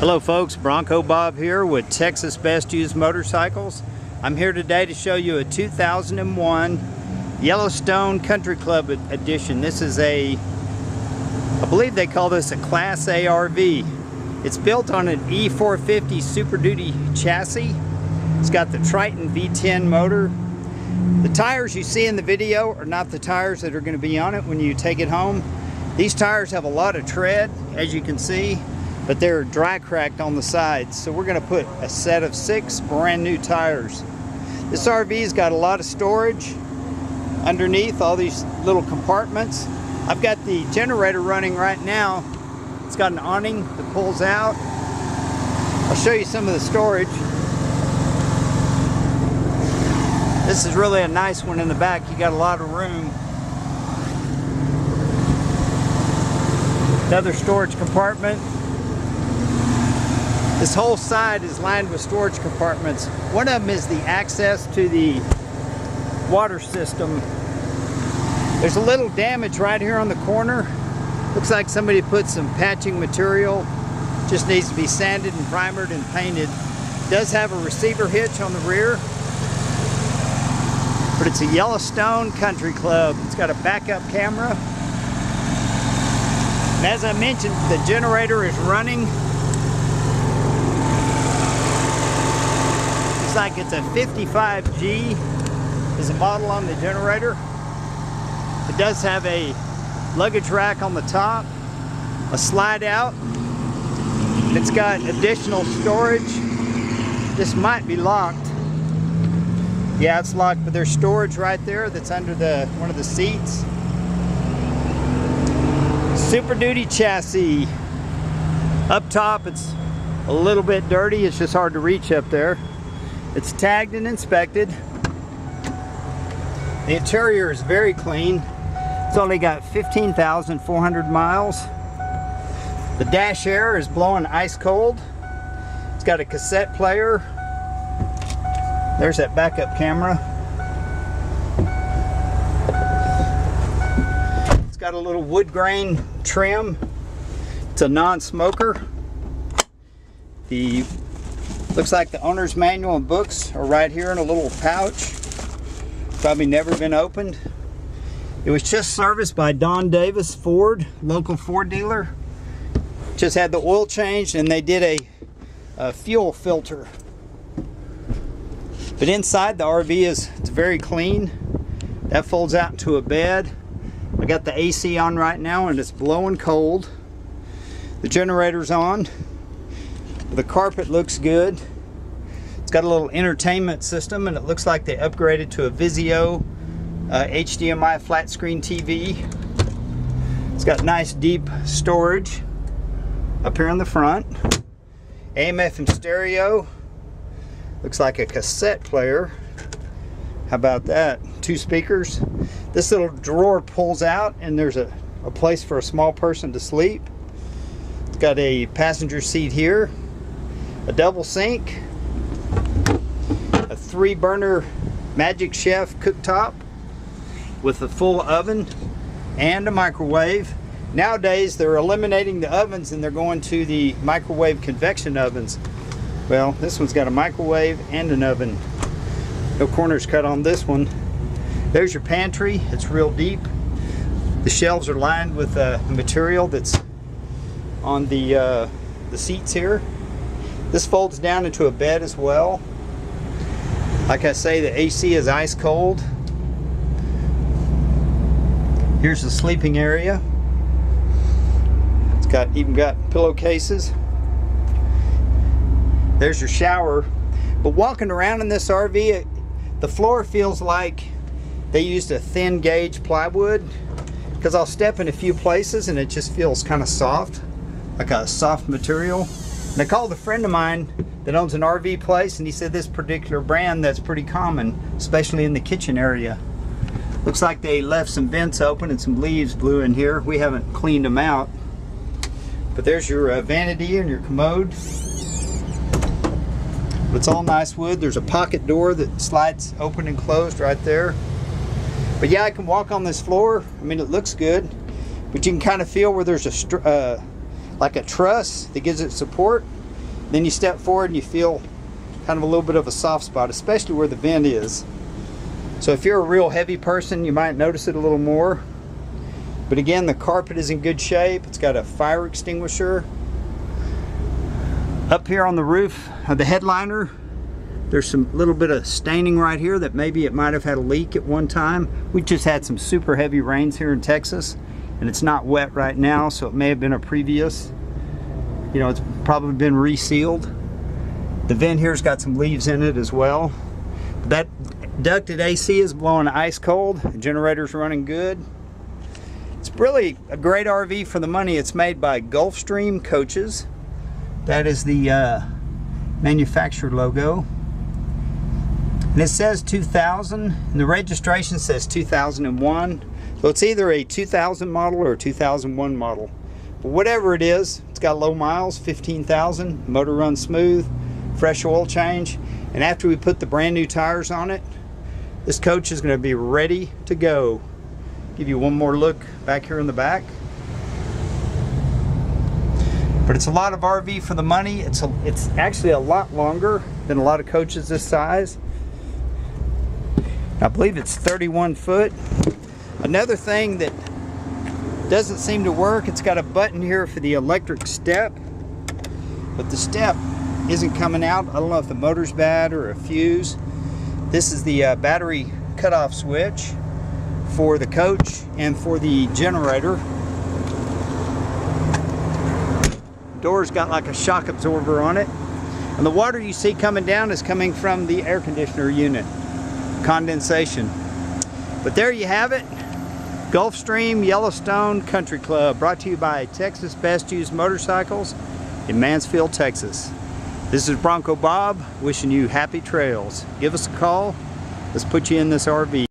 Hello folks, Bronco Bob here with Texas Best Used Motorcycles. I'm here today to show you a 2001 Yellowstone Country Club edition. This is I believe they call this a Class A RV. It's built on an E450 Super Duty chassis. It's got the Triton V10 motor. The tires you see in the video are not the tires that are going to be on it when you take it home. These tires have a lot of tread, as you can see, but they're dry cracked on the sides. So we're going to put a set of 6 brand new tires. This RV's got a lot of storage underneath all these little compartments. I've got the generator running right now. It's got an awning that pulls out. I'll show you some of the storage. This is really a nice one in the back. You got a lot of room. Another storage compartment. This whole side is lined with storage compartments. One of them is the access to the water system. There's a little damage right here on the corner. Looks like somebody put some patching material. Just needs to be sanded and primered and painted. It does have a receiver hitch on the rear. But it's a Yellowstone Country Club. It's got a backup camera. And as I mentioned, the generator is running. Like it's a 55G is a model on the generator. It does have a luggage rack on the top, a slide out. It's got additional storage. This might be locked. Yeah, it's locked, but there's storage right there that's under one of the seats. Super Duty chassis. Up top it's a little bit dirty. It's just hard to reach up there. It's tagged and inspected. The interior is very clean. It's only got 15,400 miles. The dash air is blowing ice cold. It's got a cassette player. There's that backup camera. It's got a little wood grain trim. It's a non-smoker. Looks like the owner's manual and books are right here in a little pouch. Probably never been opened. It was just serviced by Don Davis Ford, local Ford dealer. Just had the oil changed and they did a fuel filter. But inside the RV it's very clean. That folds out into a bed. I got the AC on right now and it's blowing cold. The generator's on. The carpet looks good. It's got a little entertainment system and it looks like they upgraded to a Vizio HDMI flat screen TV. It's got nice deep storage up here in the front. AM/FM stereo. Looks like a cassette player. How about that? 2 speakers. This little drawer pulls out and there's a place for a small person to sleep. It's got a passenger seat here. A double sink, a 3-burner Magic Chef cooktop with a full oven and a microwave. Nowadays they're eliminating the ovens and they're going to the microwave convection ovens. Well, this one's got a microwave and an oven. No corners cut on this one. There's your pantry. It's real deep. The shelves are lined with material that's on the seats here. This folds down into a bed as well. Like I say, the AC is ice cold. Here's the sleeping area. It's even got pillowcases. There's your shower. But walking around in this RV, the floor feels like they used a thin gauge plywood, because I'll step in a few places and it just feels kind of soft, like a soft material. And I called a friend of mine that owns an RV place and he said this particular brand that's pretty common, especially in the kitchen area. Looks like they left some vents open and some leaves blew in here. We haven't cleaned them out. But there's your vanity and your commode. It's all nice wood. There's a pocket door that slides open and closed right there. But yeah, I can walk on this floor. I mean, it looks good, but you can kind of feel where there's like a truss that gives it support. Then you step forward and you feel kind of a little bit of a soft spot, especially where the vent is. So if you're a real heavy person, you might notice it a little more. But again, the carpet is in good shape. It's got a fire extinguisher. Up here on the roof of the headliner, there's some little bit of staining right here that maybe it might have had a leak at one time. We just had some super heavy rains here in Texas, and it's not wet right now, so it may have been a previous, you know, it's probably been resealed. The vent here's got some leaves in it as well. That ducted AC is blowing ice cold. The generator's running good. It's really a great RV for the money. It's made by Gulfstream Coaches. That is the manufacturer logo. And it says 2000, and the registration says 2001. So it's either a 2000 model or a 2001 model. But whatever it is, it's got low miles, 15,000, motor runs smooth, fresh oil change. And after we put the brand new tires on it, this coach is going to be ready to go. Give you one more look back here in the back. But it's a lot of RV for the money. It's actually a lot longer than a lot of coaches this size. I believe it's 31 foot. Another thing that doesn't seem to work, it's got a button here for the electric step, but the step isn't coming out. I don't know if the motor's bad or a fuse. This is the battery cutoff switch for the coach and for the generator. Door's got like a shock absorber on it, and the water you see coming down is coming from the air conditioner unit, condensation. But there you have it, Gulfstream Yellowstone Country Club, brought to you by Texas Best Used Motorcycles in Mansfield, Texas. This is Bronco Bob wishing you happy trails. Give us a call. Let's put you in this RV.